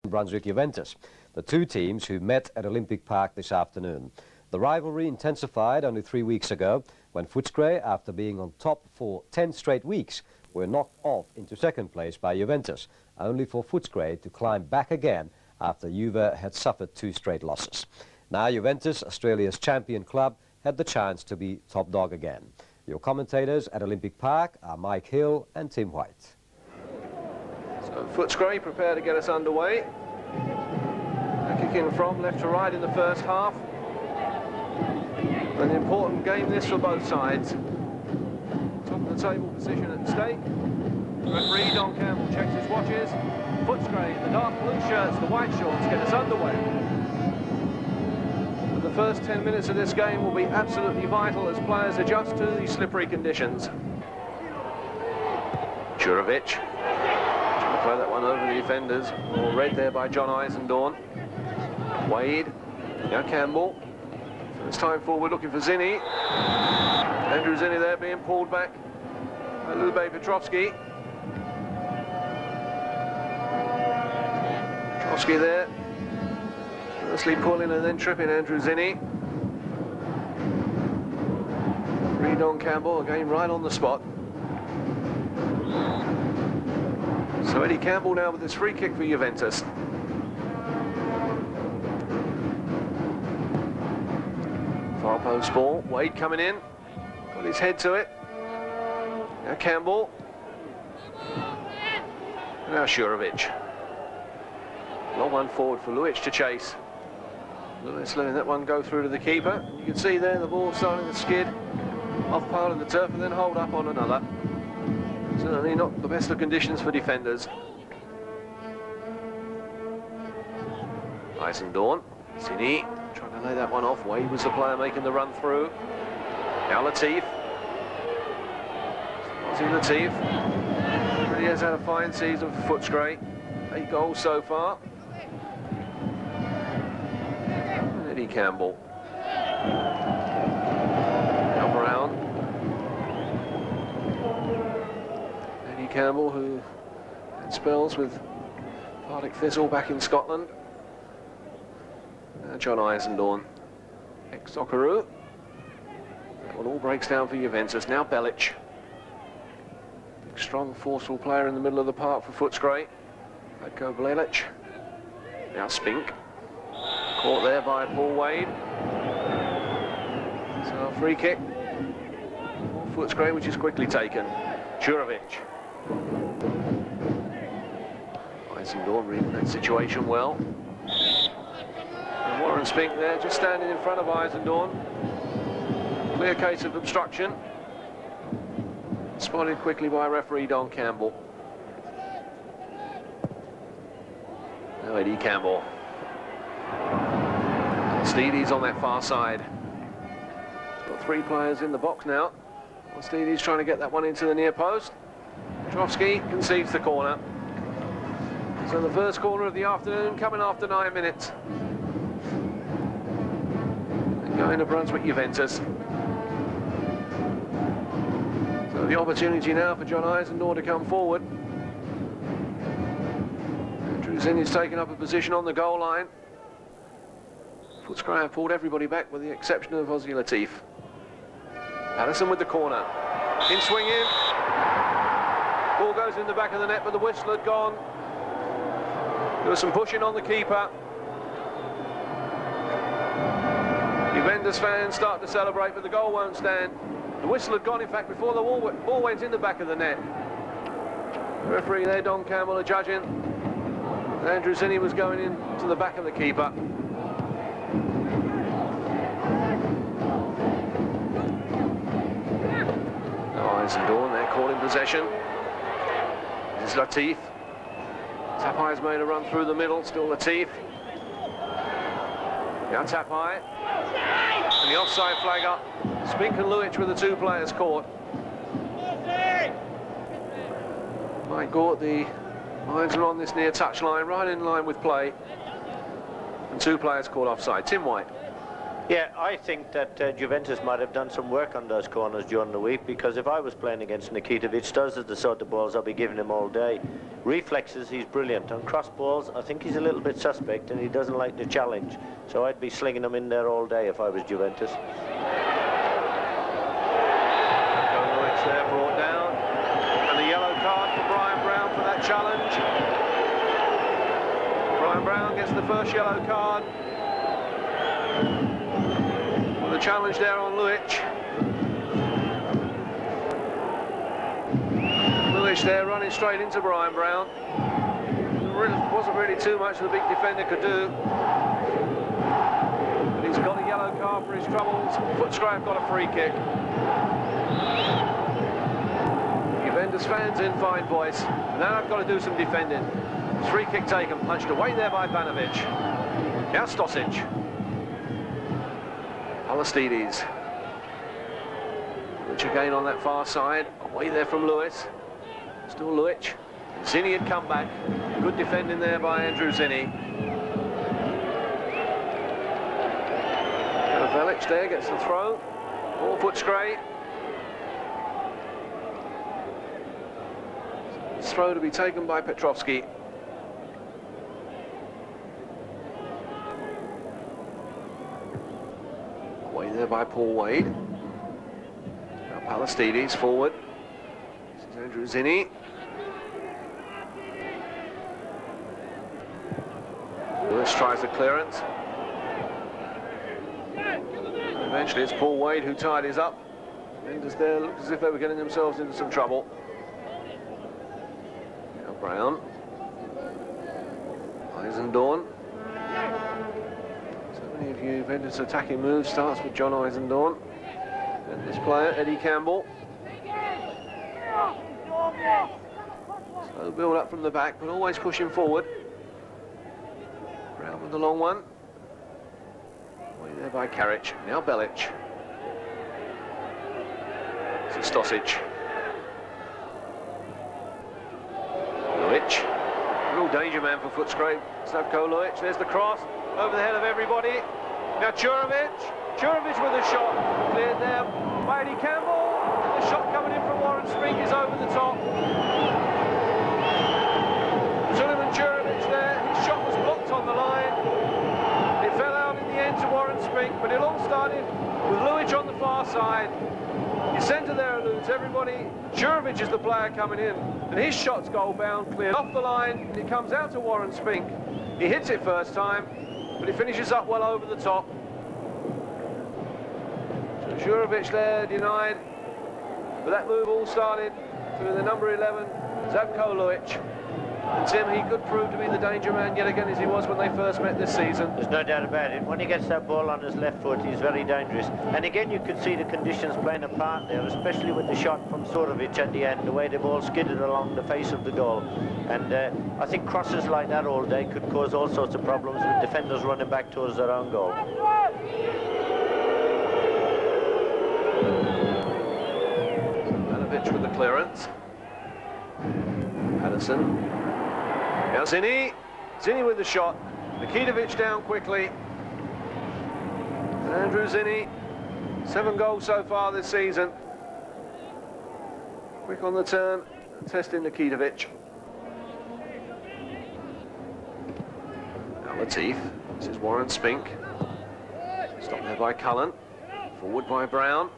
Brunswick Juventus, the two teams who met at Olympic Park this afternoon. The rivalry intensified only 3 weeks ago when Footscray, after being on top for 10 straight weeks, were knocked off into second place by Juventus, only for Footscray to climb back again after Ljube had suffered 2 straight losses. Now Juventus, Australia's champion club, had the chance to be top dog again. Your commentators at Olympic Park are Mike Hill and Tim White. So Footscray prepare to get us underway. Kicking from left to right in the first half. An important game this for both sides. Top of the table position at stake. Referee Don Campbell checks his watches. Footscray, the dark blue shirts, the white shorts, get us underway. And the first 10 minutes of this game will be absolutely vital as players adjust to these slippery conditions. Curovic. Trying to play that one over the defenders. All read there by John Yzendoorn. Wade. Now Campbell. First time forward looking for Zinni. Andrew Zinni there being pulled back by Ljube Petrovski. Petrovski there. Firstly pulling and then tripping Andrew Zinni. Read on Campbell, again right on the spot. So Eddie Campbell now with this free kick for Juventus. Far post ball, Wade coming in, got his head to it. Now Campbell. Now Curovic. Long one forward for Luic to chase. Luic letting that one go through to the keeper. You can see there the ball starting to skid off part of the turf and then hold up on another. Certainly not the best of conditions for defenders. Yzendoorn, Zinni trying to lay that one off. Wade was the player making the run through. Now Latif. Latif really has had a fine season for Footscray. 8 goals so far. And Eddie Campbell. Up around. Eddie Campbell, who had spells with Partick Thistle back in Scotland. Now John Yzendoorn, ex-Socceroo. That one all breaks down for Juventus. Now Belic. Big, strong, forceful player in the middle of the park for Footscray. Vlatko Belic. Now Spink. Caught there by Paul Wade. So a free kick for Footscray, which is quickly taken. Curovic. Yzendoorn reading that situation well. And Warren Spink there, just standing in front of Yzendoorn. Clear case of obstruction. Spotted quickly by referee Don Campbell. Now Eddie Campbell. Steedy's on that far side. He's got 3 players in the box now. Well, Steedy's trying to get that one into the near post. Petrovski concedes the corner. So the first corner of the afternoon coming after 9 minutes. And going to Brunswick Juventus. So the opportunity now for John Yzendoorn to come forward. Andrew Zinni's taken up a position on the goal line. Footscray have pulled everybody back with the exception of Aussie Latif. Patterson with the corner. In swinging. Ball goes in the back of the net, but the whistle had gone. There was some pushing on the keeper. Juventus fans start to celebrate, but the goal won't stand. The whistle had gone, in fact, before the ball went in the back of the net. The referee there, Don Campbell, are judging. And Andrew Zinni was going in to the back of the keeper. Yzendoorn there caught in possession. This is Latif. Tapai's made a run through the middle, still Latif. Now Tapai. And the offside flag up. Spink and Luic were the 2 players caught. My God, the lines are on this near touch line, right in line with play. And 2 players caught offside. Tim White. Yeah, I think that Juventus might have done some work on those corners during the week, because if I was playing against Nikitovic, those are the sort of balls I'll be giving him all day. Reflexes, he's brilliant. On cross balls, I think he's a little bit suspect and he doesn't like the challenge. So I'd be slinging them in there all day if I was Juventus. Curovic there brought down. And the yellow card for Brian Brown for that challenge. Brian Brown gets the first yellow card. The challenge there on Luic. Luic there running straight into Brian Brown. Wasn't really too much the big defender could do. But he's got a yellow card for his troubles. Footscray have got a free kick. Juventus fans in fine voice. Now I've got to do some defending. Free kick taken, punched away there by Banovic. Now Stosic. Palatsides. Luic again on that far side. Away there from Lewis. Still Luic. Zinni had come back. Good defending there by Andrew Zinni. Belic there gets the throw. 4 Footscray. This throw to be taken by Petrovski. Away there by Paul Wade. Now Palatsides forward. This is Andrew Zinni. Lewis tries the clearance. Eventually it's Paul Wade who tidies up. Defenders there looked as if they were getting themselves into some trouble. Now Brown. Yzendoorn. So many of you Juventus attacking moves starts with John Yzendoorn. And this player, Eddie Campbell. Slow build up from the back, but always pushing forward. Brown with the long one. Way there by Karic. Now Belic. This is Stosic. Luic. Real danger man for Footscray. Vlatko Luic. There's the cross. Over the head of everybody. Now Curovic. Curovic with a shot. Cleared there by Eddie Campbell. The shot coming in from Warren Spink is over the top. Suleiman Curovic there. His shot was blocked on the line. It fell out in the end to Warren Spink, but it all started with Luic on the far side. Your centre there eludes everybody. Curovic is the player coming in, and his shot's goal bound, cleared off the line, and it comes out to Warren Spink. He hits it first time, but he finishes up well over the top. So Curovic there denied, but that move all started through the number 11, Vlatko Luic. And Tim, he could prove to be the danger man yet again as he was when they first met this season. There's no doubt about it. When he gets that ball on his left foot, he's very dangerous. And again, you could see the conditions playing a part there, especially with the shot from Curovic at the end, the way the ball skidded along the face of the goal. And I think crosses like that all day could cause all sorts of problems with defenders running back towards their own goal. Banovic with the clearance. Patterson. Now Zinni. Zinni with the shot. Nikitovic down quickly. Andrew Zinni. 7 goals so far this season. Quick on the turn. Testing Nikitovic. Now Latif. This is Warren Spink. Stopped there by Cullen. Forward by Brown.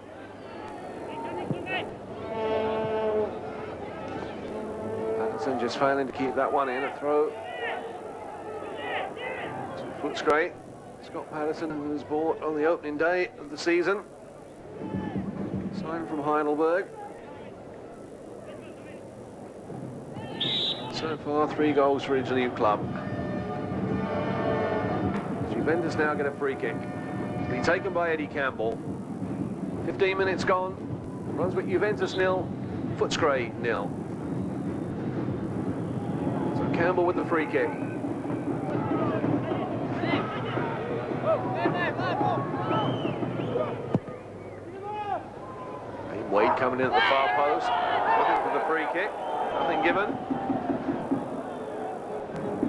Patterson just failing to keep that one in. A throw to Footscray. Scott Patterson, who was bought on the opening day of the season. Signed from Heidelberg. So far, 3 goals for his new club. Juventus now get a free kick. It's been taken by Eddie Campbell. 15 minutes gone. Brunswick Juventus 0, Footscray 0. So Campbell with the free kick. And Wade coming in at the far post, looking for the free kick. Nothing given.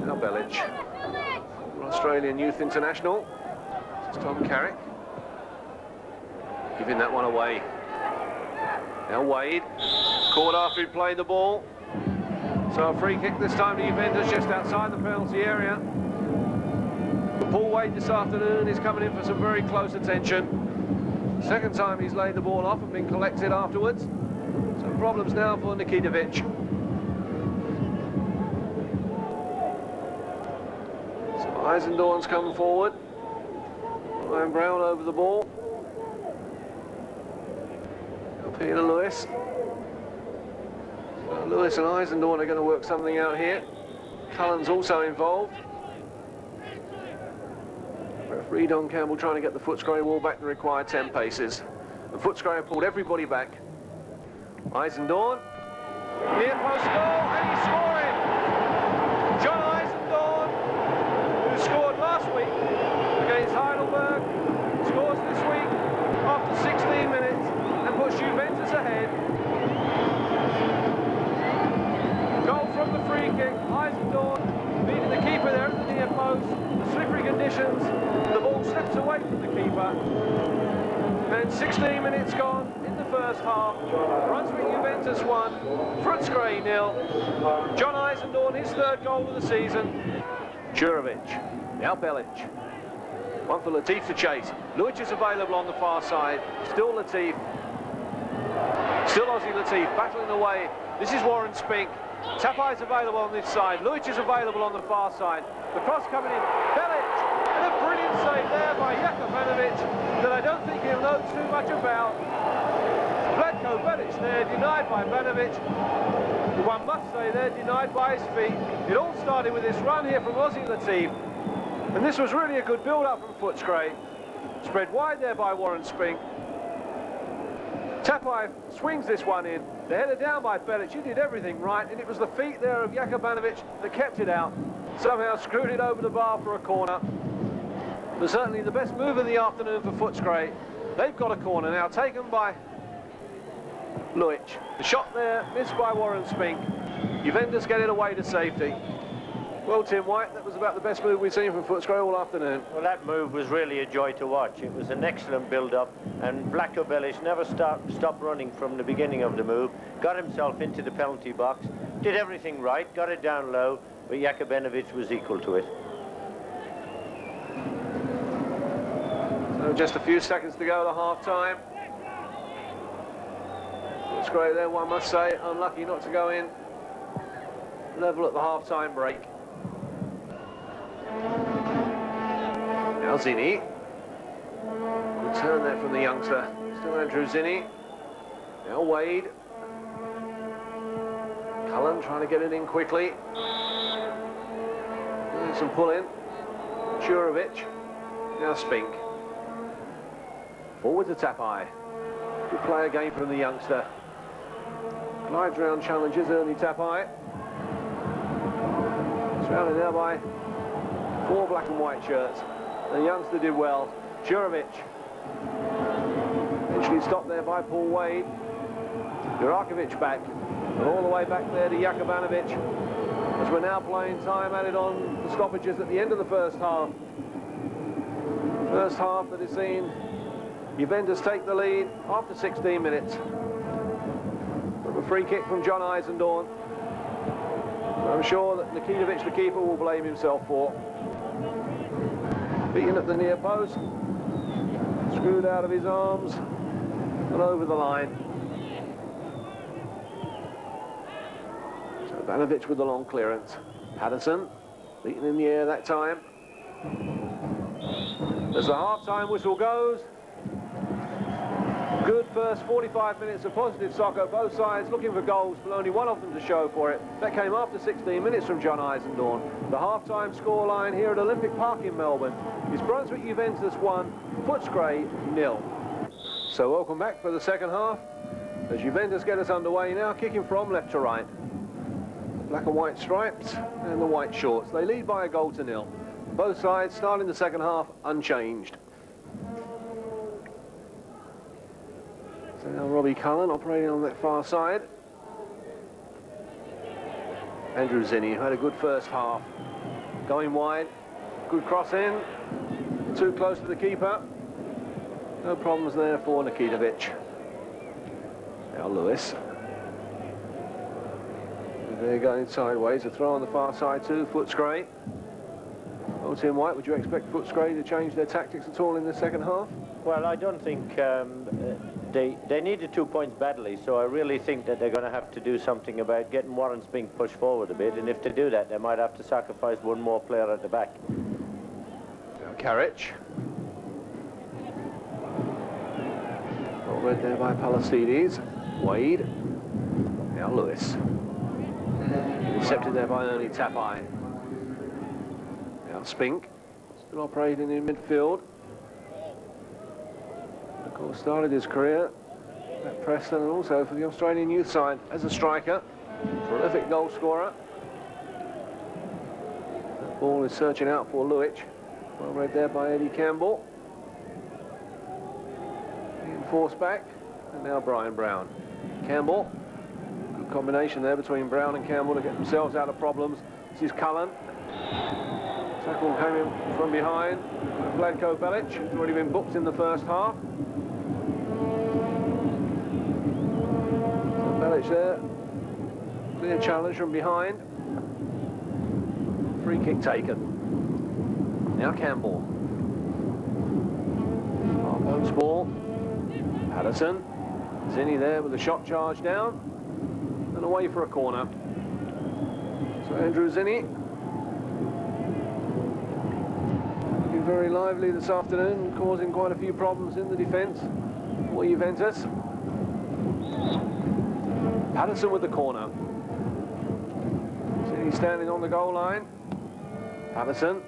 Now Belic, Australian Youth International. This is Tom Karic. giving that one away. Now Wade, caught after he played the ball. So a free kick this time to Juventus just outside the penalty area. But Paul Wade this afternoon is coming in for some very close attention. Second time he's laid the ball off and been collected afterwards. Some problems now for Nikitovic. So Yzendoorn's come forward. Ryan Brown over the ball. Peter Lewis. So Lewis and Yzendoorn are going to work something out here. Cullen's also involved. Referee Don Campbell trying to get the Footscray wall back the required 10 paces. The Footscray have pulled everybody back. Yzendoorn, near post goal, and he's scoring! John Yzendoorn, who scored last week against Heidelberg, scores this week after 16 minutes and puts Juventus ahead. Goal from the free kick, Yzendoorn beating the keeper there at the near post. The slippery conditions, the ball slips away from the keeper. And 16 minutes gone in the first half. Brunswick Juventus 1, Footscray 0. John Yzendoorn, his third goal of the season. Curovic, now Belic. One for Latif to chase. Luic is available on the far side. Still Latif. Still Aussie Latif, battling away. This is Warren Spink. Tapai is available on this side. Luic is available on the far side. The cross coming in. Belic! And a brilliant save there by Yakka Banovic that I don't think he'll know too much about. Vlatko Belic there, denied by Banovic. One must say they're denied by his feet. It all started with this run here from Aussie Latif. And this was really a good build-up from Footscray. Spread wide there by Warren Spink. Tapai swings this one in. They're headed down by Belic. He did everything right, and it was the feet there of Yakka Banovic that kept it out. Somehow screwed it over the bar for a corner. But certainly the best move of the afternoon for Footscray. They've got a corner now, taken by Luic. The shot there, missed by Warren Spink. Juventus get it away to safety. Well, Tim White, that was about the best move we've seen from Footscray all afternoon. Well, that move was really a joy to watch. It was an excellent build-up, and Vlatko Belic never stopped running from the beginning of the move, got himself into the penalty box, did everything right, got it down low, but Yakka Banovic was equal to it. So just a few seconds to go to half-time. Footscray there, one must say, unlucky not to go in. Level at the half-time break. Now Zinni. Good turn there from the youngster. Still Andrew Zinni. Now Wade. Cullen trying to get it in quickly. Doing some pull-in. Curovic. Now Spink. Forward to Tapai. Good play again from the youngster. Glides round challenges Ernie Tapai. Surrounded now by 4 black and white shirts. The youngster did well. Curovic. Eventually stopped there by Paul Wade. Durakovic back. And all the way back there to Yakka Banovic. As we're now playing time added on for stoppages at the end of the first half. First half that has seen Juventus take the lead after 16 minutes. From a free kick from John Yzendoorn. I'm sure that Nikitovic, the keeper, will blame himself for. Beaten at the near post. Screwed out of his arms and over the line. So Banovic with the long clearance. Patterson, beaten in the air that time. As the half-time whistle goes, good first 45 minutes of positive soccer, both sides looking for goals, but only one of them to show for it. That came after 16 minutes from John Yzendoorn. The half-time scoreline here at Olympic Park in Melbourne is Brunswick Juventus 1, Footscray 0. So welcome back for the second half, as Juventus get us underway now, kicking from left to right. Black and white stripes and the white shorts. They lead by a goal to 0. Both sides starting the second half unchanged. So now Robbie Cullen operating on that far side. Andrew Zinni, who had a good first half. Going wide, good cross in, too close to the keeper. No problems there for Nikitovic. Now Lewis. They're going sideways. A throw on the far side to Footscray. Oh, Tim White, would you expect Footscray to change their tactics at all in the second half? Well, I don't think they needed 2 points badly, so I really think that they're going to have to do something about getting Warren Spink pushed forward a bit, and if they do that, they might have to sacrifice one more player at the back. Now Karic. All read there by Palatsides. Wade. Now Lewis. Intercepted there by Ernie Tapai. Now Spink. Still operating in midfield. Of course, started his career at Preston and also for the Australian youth side as a striker. Prolific goal scorer. That ball is searching out for Luic. Well read there by Eddie Campbell. Being forced back. And now Brian Brown. Campbell. Good combination there between Brown and Campbell to get themselves out of problems. This is Cullen. Tackle came in from behind. Vlatko Belic, who's already been booked in the first half. So Belic there. Clear challenge from behind. Free kick taken. Now Campbell. Half-post ball. Patterson. Zinni there with a shot charge down. And away for a corner. So Andrew Zinni. Looking very lively this afternoon, causing quite a few problems in the defence for Juventus. Patterson with the corner. Zinni standing on the goal line. Patterson.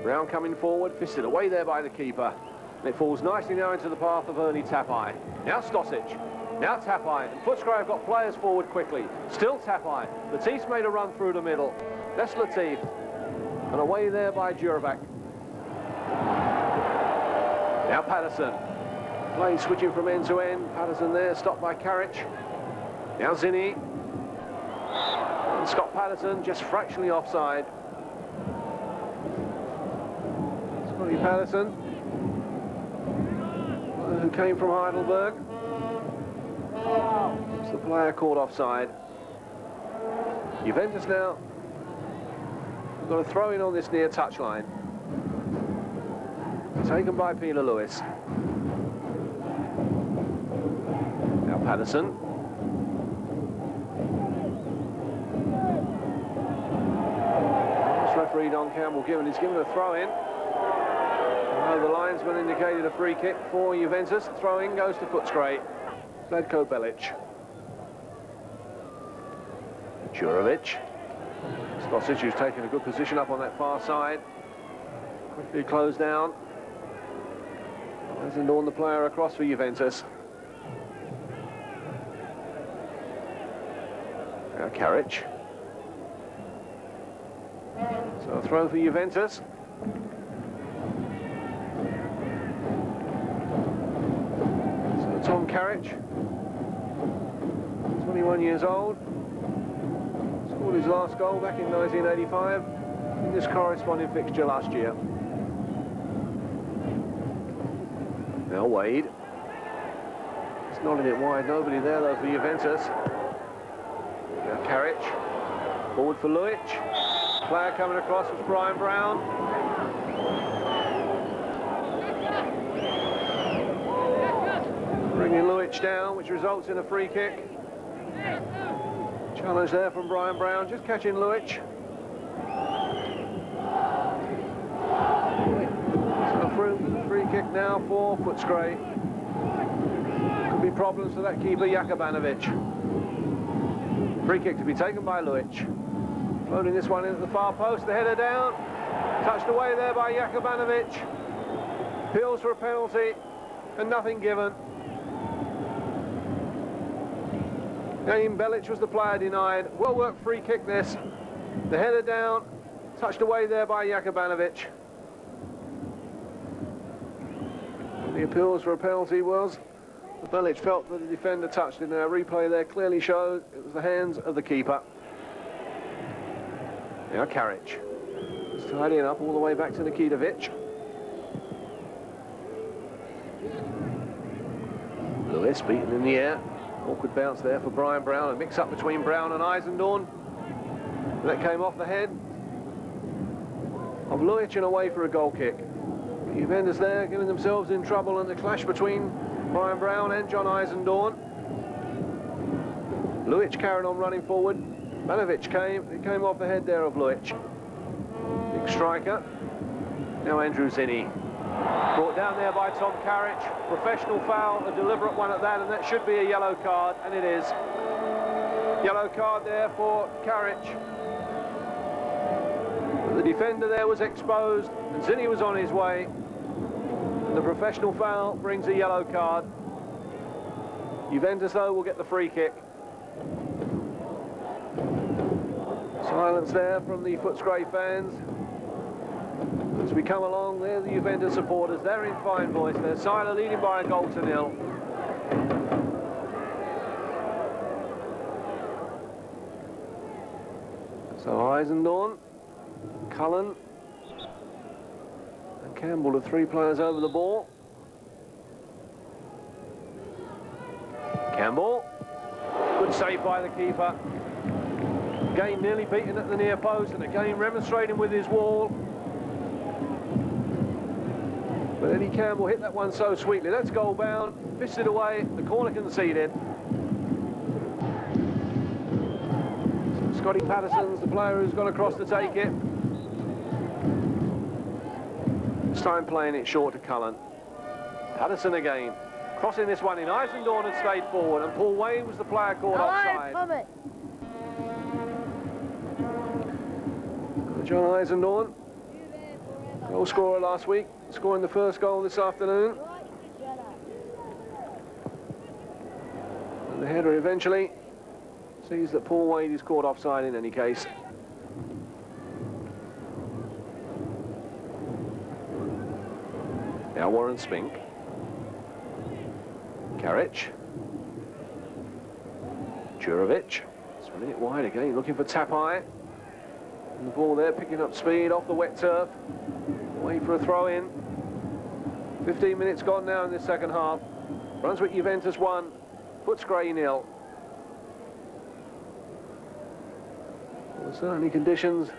Brown coming forward, fisted away there by the keeper. And it falls nicely now into the path of Ernie Tapai. Now Stosic. Now Tapai. And Footscray have got players forward quickly. Still Tapai. Latif's made a run through the middle. That's Latif. And away there by Curovic. Now Patterson. Play switching from end to end. Patterson there, stopped by Karic. Now Zinni. And Scott Patterson just fractionally offside. Scotty Patterson, who came from Heidelberg. It's the player caught offside. Juventus now have got a throw in on this near touchline. Taken by Peter Lewis. Now Patterson. This referee Don Campbell he's given a throw in. The linesman indicated a free kick for Juventus. The throw in goes to Footscray. Vlatko Belic. Curovic. Stosic, who's taken a good position up on that far side. Quickly closed down. Yzendoorn, the player across for Juventus. Now Karic. So a throw for Juventus. So Tom Karic, 21 years old. Scored his last goal back in 1985 in this corresponding fixture last year. Now Wade. It's nodding it wide, nobody there though for Juventus. Now Karic. Forward for Luic. Player coming across was Brian Brown. Bringing Luic down, which results in a free kick. Challenge there from Brian Brown, just catching Luic. Free kick now for Footscray. Could be problems for that keeper, Yakka Banovic. Free kick to be taken by Luic. Floating this one into the far post, the header down. Touched away there by Yakka Banovic. Appeals for a penalty and nothing given. Belic was the player denied. Well worked free kick this. The header down, touched away there by Yakka Banovic. The appeals for a penalty was Belic felt that the defender touched it. Now replay there clearly shows it was the hands of the keeper. Now Karic. It's tidying up all the way back to Nikitovic. Lewis beaten in the air. Awkward bounce there for Brian Brown. A mix-up between Brown and Yzendoorn. That came off the head of Luic and away for a goal kick. The Juventus there giving themselves in trouble in the clash between Brian Brown and John Yzendoorn. Luic carried on running forward. Banovic came off the head there of Luic. Big striker. Now Andrew Zinni. Brought down there by Tom Karic. Professional foul, a deliberate one at that, and that should be a yellow card, and it is. Yellow card there for Karic. The defender there was exposed, and Zinni was on his way. And the professional foul brings a yellow card. Juventus, though, will get the free kick. Silence there from the Footscray fans. As we come along, there the Juventus supporters, they're in fine voice. They're Seiler leading by a goal to nil. So Yzendoorn, Cullen and Campbell, the three players over the ball. Campbell, good save by the keeper. Again nearly beaten at the near post, and again remonstrating with his wall. But Eddie Campbell hit that one so sweetly. That's goal bound, fisted away, the corner conceded. So Scotty Patterson's the player who's gone across to take it. This time playing it short to Cullen. Patterson again, crossing this one in. Yzendoorn had stayed forward, and Paul Wayne was the player caught offside. John Yzendoorn, goal scorer last week, scoring the first goal this afternoon. And the header eventually sees that Paul Wade is caught offside in any case. Now Warren Spink. Karic. Curovic. Swinging it wide again, looking for Tapai. And the ball there, picking up speed off the wet turf. Waiting for a throw in. 15 minutes gone now in this second half. Brunswick Juventus 1, Footscray 0. Well, certainly conditions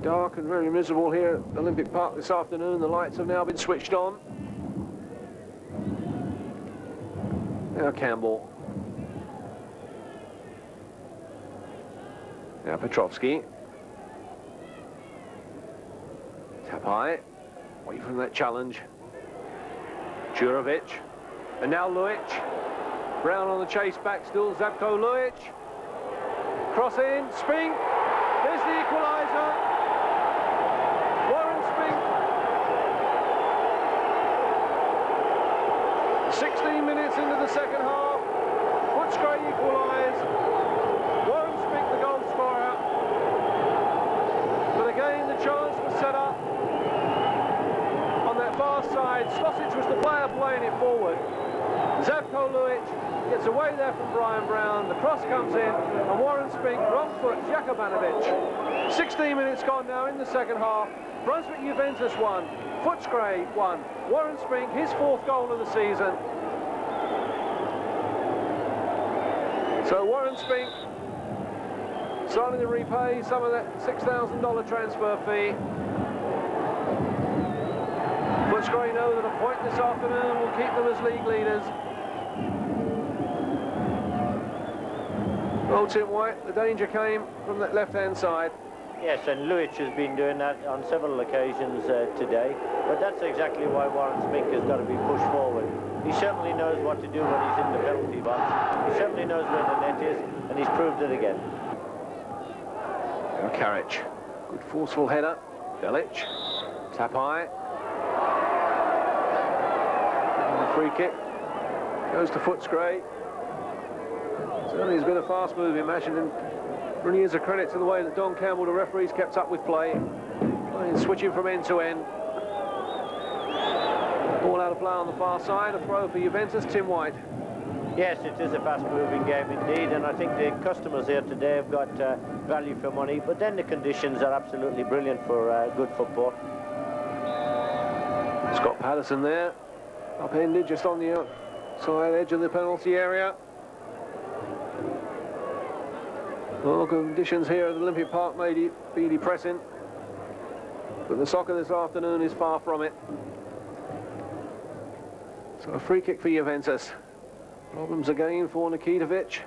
dark and very miserable here at Olympic Park this afternoon. The lights have now been switched on. Now Campbell. Now Petrovski. Tapai, away from that challenge. Curovic. And now Luic. Brown on the chase back still. Vlatko Luic. Cross in. Spink. There's the equaliser. Warren Spink. 16 minutes into the second half. Footscray equalise. Warren Spink the goal scorer. But again the chance was set up. On that far side, Stosic was the player playing it forward. Vlatko Luic gets away there from Brian Brown. The cross comes in, and Warren Spink, wrong foot, Yakka Banovic. 16 minutes gone now in the second half. Brunswick Juventus 1, Footscray 1. Warren Spink, his 4th goal of the season. So Warren Spink starting to repay some of that $6,000 transfer fee. Footscray know that a point this afternoon will keep them as league leaders. Well, Tim White, the danger came from that left-hand side. Yes, and Luic has been doing that on several occasions today, but that's exactly why Warren Spink has got to be pushed forward. He certainly knows what to do when he's in the penalty box. He certainly knows where the net is, and he's proved it again. Now Karic, good forceful header. Belic, Tapai. Free kick goes to Footscray. Certainly has been a fast-moving match, and really is a credit to the way that Don Campbell, the referees, kept up with play. Switching from end to end. Ball out of play on the far side. A throw for Juventus. Tim White. Yes, it is a fast-moving game indeed, and I think the customers here today have got value for money, but then the conditions are absolutely brilliant for good football. Scott Patterson there. Upended just on the outside edge of the penalty area. Well, conditions here at Olympic Park may be depressing, but the soccer this afternoon is far from it. So a free kick for Juventus. Problems again for Nikitovic.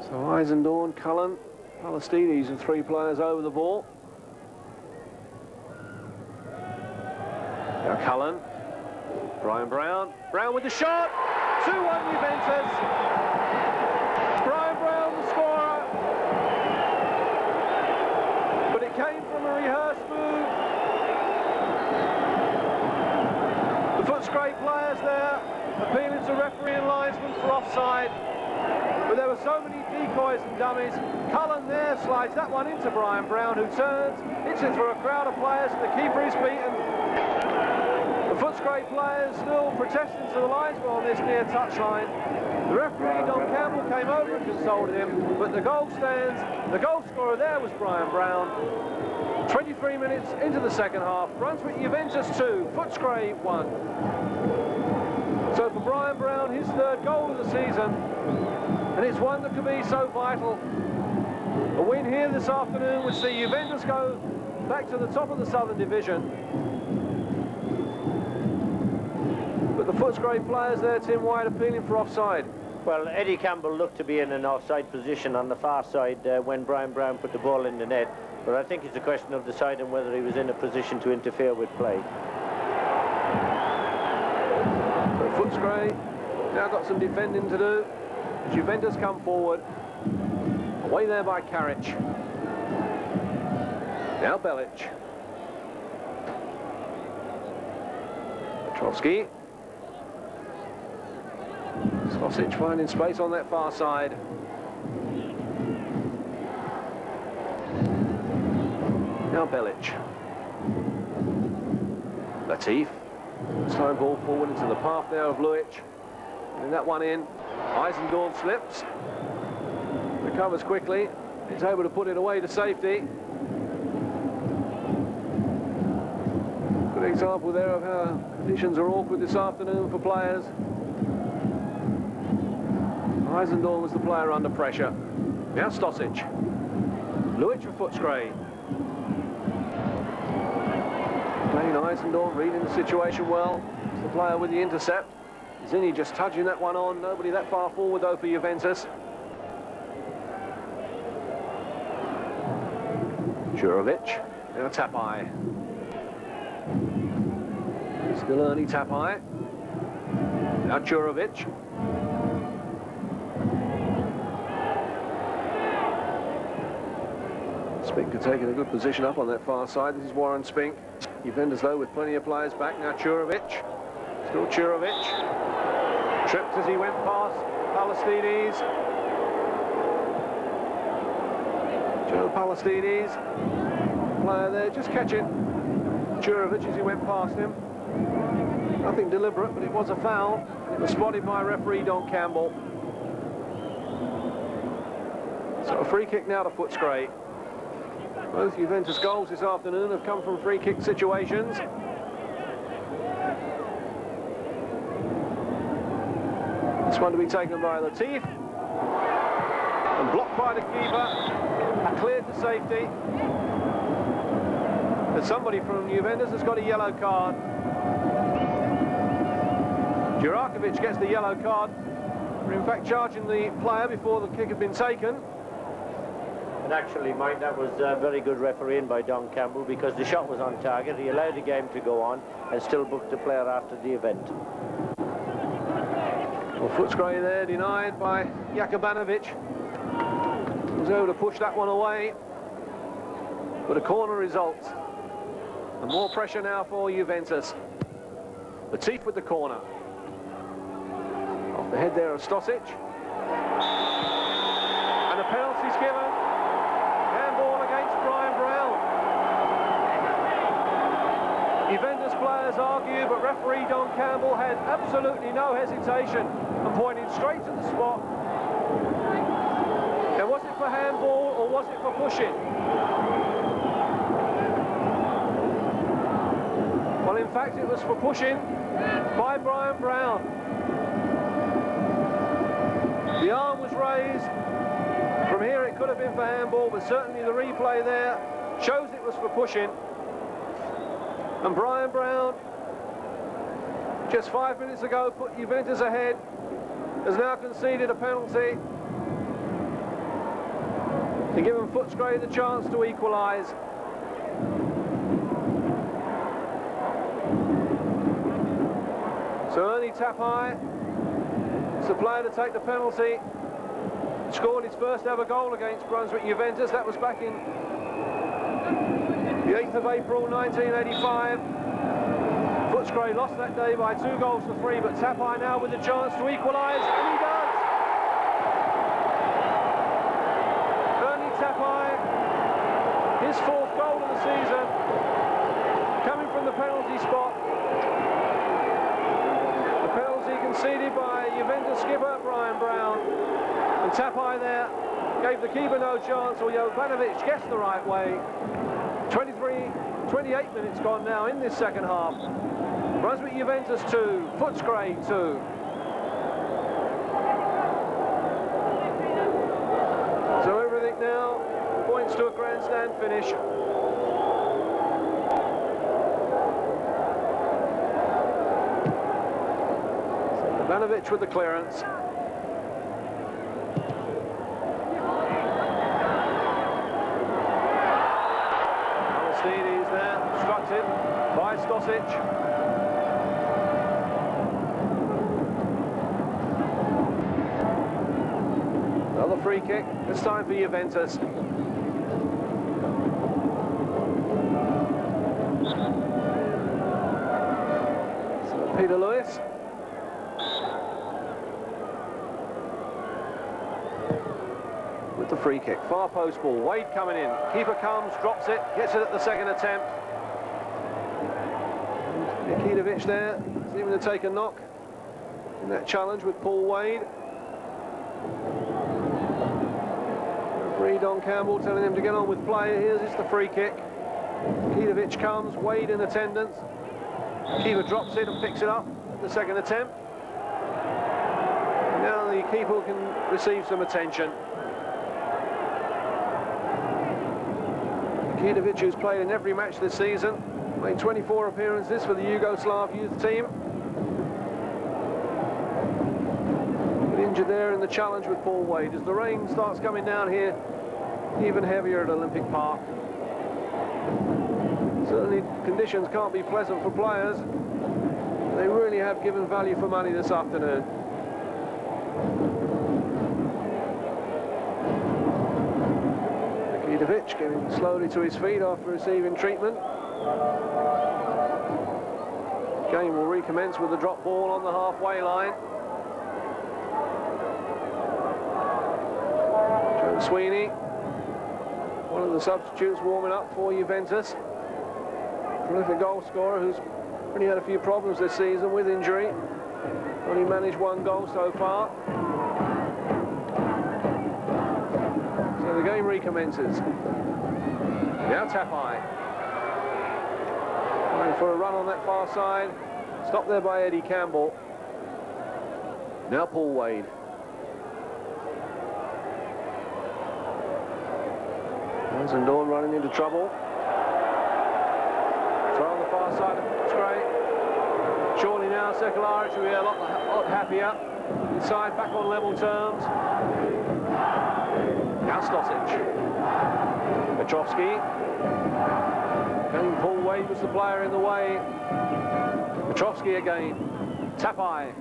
So Yzendoorn, Cullen, Palatsides are 3 players over the ball. Now Cullen, Brown with the shot, 2-1 Juventus. Brown the scorer, but it came from a rehearsed move. The Footscray players there appealing to referee and linesman for offside, but there were so many decoys and dummies. Cullen there slides that one into Brown, who turns, hits it through a crowd of players, and the keeper is beaten. The Footscray players still protesting to the linesman on this near touchline. The referee, Don Campbell, came over and consoled him, but the goal stands. The goal scorer there was Brown. 23 minutes into the second half. Brunswick Juventus 2, Footscray 1. So for Brown, his 3rd goal of the season, and it's one that could be so vital. A win here this afternoon would see Juventus go back to the top of the Southern Division. But the Footscray players there, Tim White, appealing for offside. Well, Eddie Campbell looked to be in an offside position on the far side when Brown put the ball in the net. But I think it's a question of deciding whether he was in a position to interfere with play. So Footscray now got some defending to do. Juventus come forward. Away there by Karic. Now Belic. Petrovski. Stosic finding space on that far side. Now Belic. Latif. Time ball forward into the path there of Luic. And that one in. Yzendoorn slips. Recovers quickly. He's able to put it away to safety. Good example there of how conditions are awkward this afternoon for players. Yzendoorn was the player under pressure. Now Stosic. Luic for Footscray. Playing Yzendoorn, reading the situation well. It's the player with the intercept. Zinni just touching that one on. Nobody that far forward though for Juventus. Curovic. Now Tapai. Still Ernie Tapai. Now Curovic. Spink had taken a good position up on that far side. This is Warren Spink. Juventus though with plenty of players back. Now Curovic. Still Curovic. Tripped as he went past Palatsides. Joe Palatsides. Player there just catching Curovic as he went past him. Nothing deliberate, but it was a foul. It was spotted by referee Don Campbell. So a free kick now to Footscray. Both Juventus goals this afternoon have come from free kick situations. This one to be taken by Latif. And blocked by the keeper. Cleared to safety. But somebody from Juventus has got a yellow card. Durakovic gets the yellow card. We're in fact charging the player before the kick had been taken. And actually, Mike, that was very good refereeing by Don Campbell because the shot was on target. He allowed the game to go on and still booked the player after the event. Well, Footscray there denied by Yakka Banovic. He was able to push that one away. But a corner results. And more pressure now for Juventus. Latif with the corner. Off the head there of Stosic. And a penalty's given. Handball against Brown. Juventus players argue, but referee Don Campbell had absolutely no hesitation and pointed straight to the spot. Now, was it for handball or was it for pushing? In fact, it was for pushing by Brian Brown. The arm was raised. From here it could have been for handball, but certainly the replay there shows it was for pushing. And Brian Brown, just 5 minutes ago, put Juventus ahead, has now conceded a penalty to give him Footscray the chance to equalise. So Ernie Tapai is the player to take the penalty. Scored his first ever goal against Brunswick Juventus. That was back in the 8th of April 1985. Footscray lost that day by 2 goals to 3, but Tapai now with the chance to equalise, and he does! Ernie Tapai, his 4th goal of the season, coming from the penalty spot. The penalty conceded by Juventus skipper Brian Brown, and Tapai there gave the keeper no chance, although Banovic guessed the right way. 28 minutes gone now in this second half. Brunswick Juventus 2, Footscray 2. So everything now points to a grandstand finish. Banovic with the clearance. Palatsides there, obstructed by Stosic. Another free kick, this time for Juventus. So Peter Lewis. With the free kick, far post ball, Wade coming in, keeper comes, drops it, gets it at the second attempt. Nikitovic there, seeming to take a knock in that challenge with Paul Wade. Referee Don Campbell telling him to get on with play. Here's the free kick. Nikitovic comes, Wade in attendance. Keeper drops it and picks it up at the second attempt. Now the keeper can receive some attention. Nikitovic, who's played in every match this season, made 24 appearances for the Yugoslav youth team. But injured there in the challenge with Paul Wade. As the rain starts coming down here, even heavier at Olympic Park. Certainly conditions can't be pleasant for players. They really have given value for money this afternoon. Nikitovic getting slowly to his feet after receiving treatment. Game will recommence with the drop ball on the halfway line. Joe Sweeney, one of the substitutes warming up for Juventus. Prolific goal scorer who's really had a few problems this season with injury. Only managed 1 goal so far. So the game recommences. Now Tapai. Going for a run on that far side. Stopped there by Eddie Campbell. Now Paul Wade. Yzendoorn running into trouble. Throw on the far side of Footscray. Surely now Sekularic will be a lot happier. Inside, back on level terms. Now Stosic. Petrovski. And Paul Wade was the player in the way. Petrovski again. Tapai.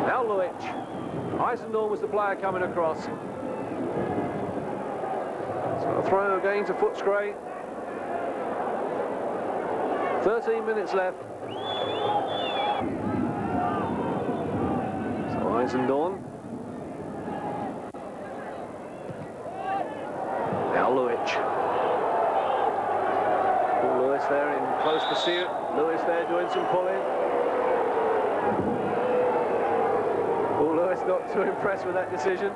Now Luic. Yzendoorn was the player coming across. So a throw again to Footscray. 13 minutes left. So Yzendoorn. Now Luic. Paul Lewis there in close pursuit. Lewis there doing some pulling. Paul Lewis not too impressed with that decision.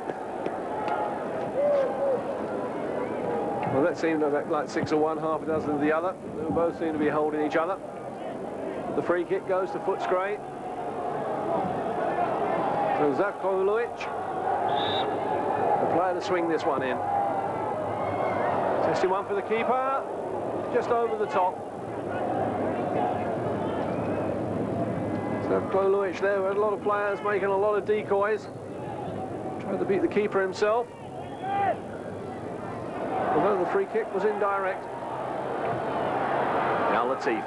Well, that seemed like 6 of one, half a dozen of the other. They both seem to be holding each other. The free kick goes to Footscray. So Zakovic, the player to swing this one in. Testing one for the keeper, just over the top. Zakovic there, we had a lot of players making a lot of decoys. Trying to beat the keeper himself. Although the free kick was indirect. Now Latif.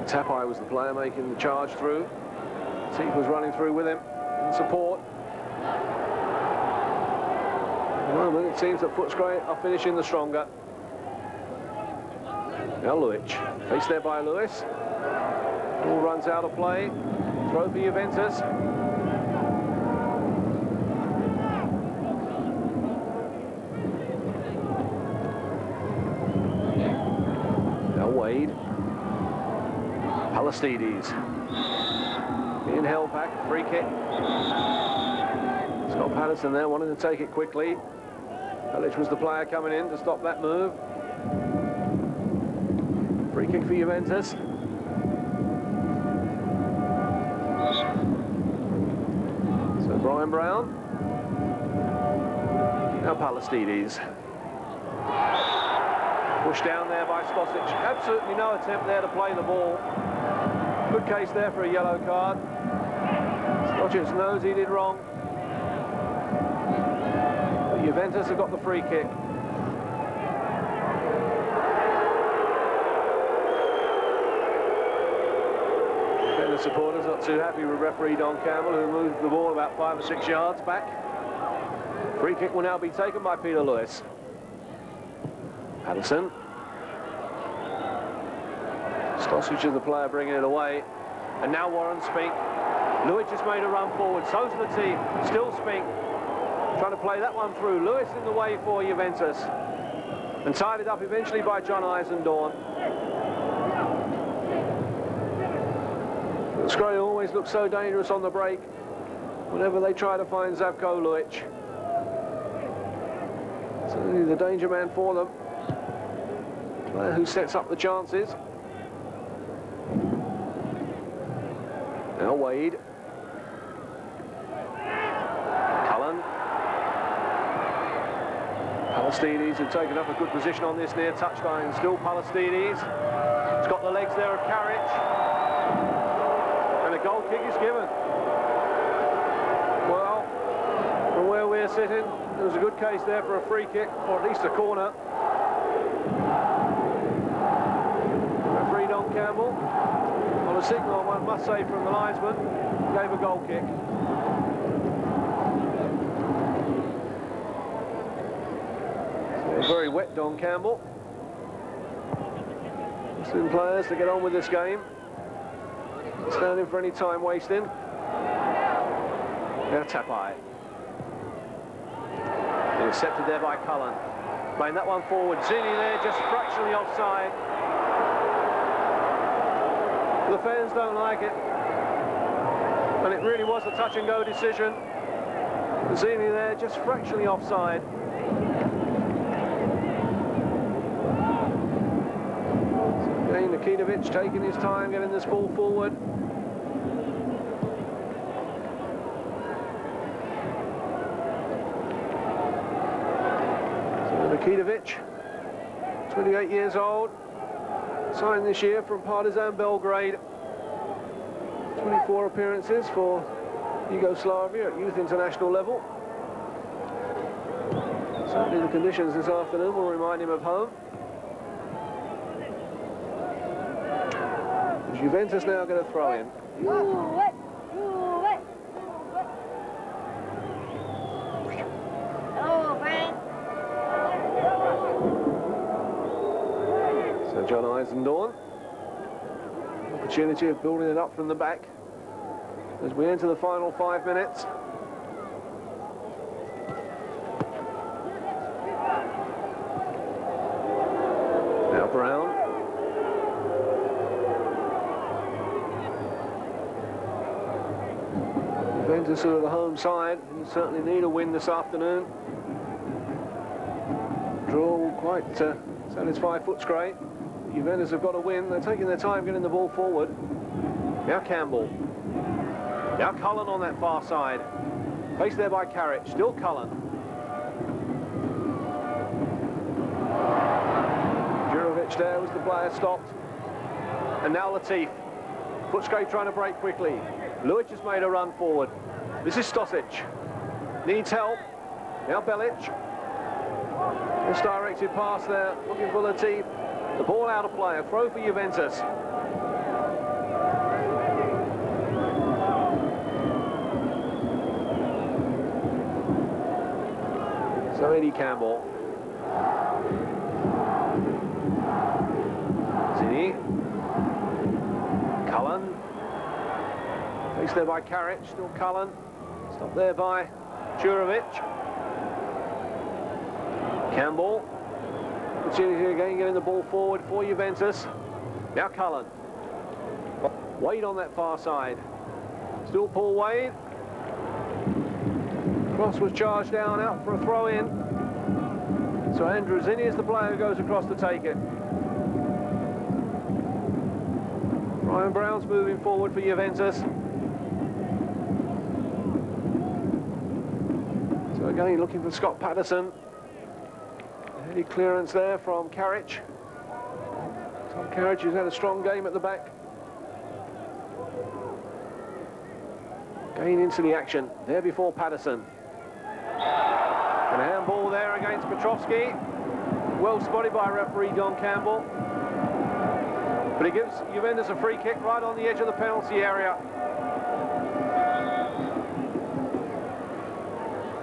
Tapai was the player making the charge through. Latif was running through with him in support. At the moment it seems that Footscray are finishing the stronger. Now Luic, faced there by Lewis. Ball runs out of play. Throw for Juventus. Wade. Palatsides. In held back, free kick. Scott Patterson there wanting to take it quickly. Belic was the player coming in to stop that move. Free kick for Juventus. So Brian Brown. Now Palatsides. Pushed down there by Stosic. Absolutely no attempt there to play the ball. Good case there for a yellow card. Stosic knows he did wrong. But Juventus have got the free kick. And the supporters not too happy with referee Don Campbell, who moved the ball about 5 or 6 yards back. Free kick will now be taken by Peter Lewis. Patterson. Stosic is the player bringing it away. And now Warren Spink. Lewis just made a run forward. So's Latif. Still Spink. Trying to play that one through. Lewis in the way for Juventus. And tied it up eventually by John Yzendoorn. Footscray always looks so dangerous on the break whenever they try to find Zavko Luic. Certainly the danger man for them. Player who sets up the chances. Now Wade. Cullen. Palatsides have taken up a good position on this near touchline. Still Palatsides. He's got the legs there of Karic. And a goal kick is given. Well, from where we're sitting, there was a good case there for a free kick, or at least a corner. Referee Don Campbell, on a signal, one must say, from the linesman, gave a goal kick. So very wet Don Campbell. Asking players to get on with this game. Not standing for any time wasting. Now Tapai. Intercepted there by Cullen. Playing that one forward. Zinni there, just fractionally offside. The fans don't like it. And it really was a touch-and-go decision. Zinni there, just fractionally offside. So again, Nikitovic taking his time, getting this ball forward. Nikitovic, 28 years old, signed this year from Partizan Belgrade. 24 appearances for Yugoslavia at youth international level. Certainly the conditions this afternoon will remind him of home. Juventus now going to throw in. John Yzendoorn, opportunity of building it up from the back as we enter the final 5 minutes. Now Brown. Juventus are the home side, who certainly need a win this afternoon. Draw quite satisfy Footscray. Juventus have got to win. They're taking their time getting the ball forward. Now Campbell. Now Cullen on that far side. Faced there by Karic. Still Cullen. Curovic there was the player stopped. And now Latif. Footscray trying to break quickly. Luic has made a run forward. This is Stosic. Needs help. Now Belic. Misdirected pass there. Looking for Latif. The ball out of play. A throw for Juventus. So Eddie Campbell. Zinni. Cullen. Faced there by Karic, still Cullen. Stopped there by Curovic. Campbell. Opportunity again getting the ball forward for Juventus. Now Cullen. Wade on that far side. Still Paul Wade. Cross was charged down, out for a throw-in. So Andrew Zinni is the player who goes across to take it. Ryan Brown's moving forward for Juventus. So again, looking for Scott Patterson. Heady clearance there from Karic. Tom Karic has had a strong game at the back. Going into the action there before Patterson. And a handball there against Petrovski. Well spotted by referee Don Campbell. But he gives Juventus a free kick right on the edge of the penalty area.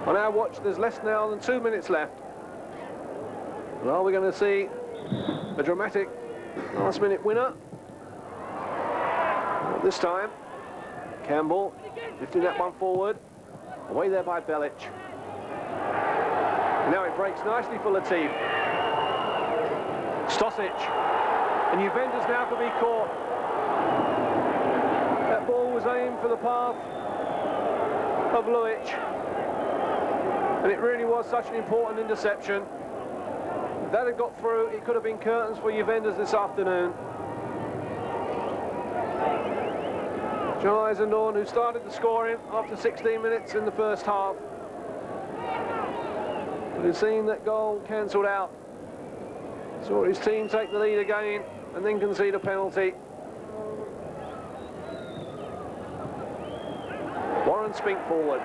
On our watch, there's less now than 2 minutes left. Well, we're going to see a dramatic last-minute winner. Not this time. Campbell lifting that one forward. Away there by Belic. Now it breaks nicely for Latif. Stosic. And Juventus now can be caught. That ball was aimed for the path of Luic. And it really was such an important interception. If that had got through, it could have been curtains for Juventus this afternoon. John Yzendoorn, who started the scoring after 16 minutes in the first half. But he's seen that goal cancelled out. Saw his team take the lead again and then concede a penalty. Warren Spink forward.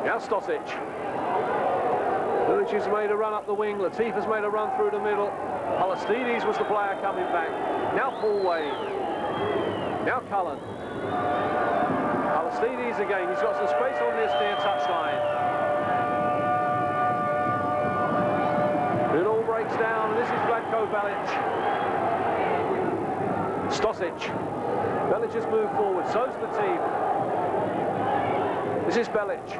Now Stosic. Village has made a run up the wing. Latif has made a run through the middle. Palatsides was the player coming back. Now Paul Wade. Now Cullen. Palatsides again. He's got some space on this near touchline. It all breaks down, and this is Vlatko Belic. Stosic. Belic has moved forward, so's the team. This is Belic.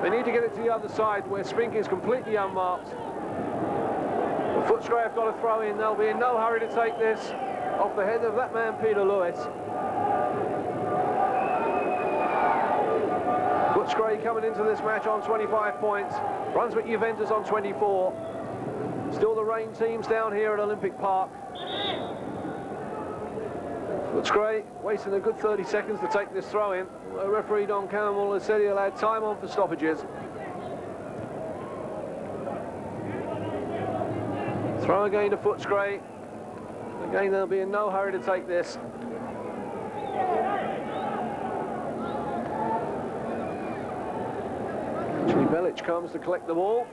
They need to get it to the other side where Spink is completely unmarked. The Footscray have got to throw in. They'll be in no hurry to take this off the head of that man, Peter Lewis. Footscray coming into this match on 25 points. Brunswick Juventus on 24. Still the rain teams down here at Olympic Park. Footscray wasting a good 30 seconds to take this throw in. Referee Don Campbell has said he'll add time on for stoppages. Throw again to Footscray. Again, they'll be in no hurry to take this. Actually, Belic comes to collect the ball.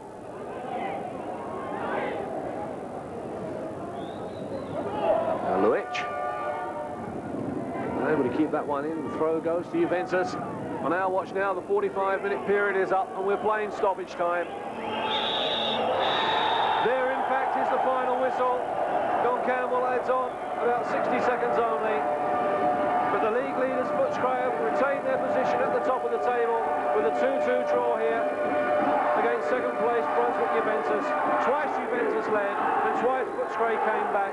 Luic. Able to keep that one in. The throw goes to Juventus. On our watch now, the 45-minute period is up and we're playing stoppage time. There, in fact, is the final whistle. Don Campbell adds on about 60 seconds only. But the league leaders, Footscray, have retained their position at the top of the table with a 2-2 draw here against second place Brunswick Juventus. Twice Juventus led and twice Footscray came back.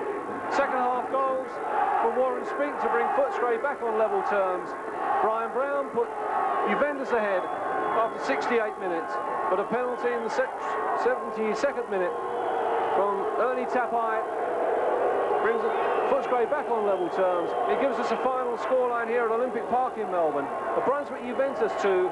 Second half goals from Warren Spink to bring Footscray back on level terms. Brian Brown put Juventus ahead after 68 minutes, but a penalty in the 72nd minute from Ernie Tapai brings Footscray back on level terms. It gives us a final scoreline here at Olympic Park in Melbourne. The Brunswick Juventus 2,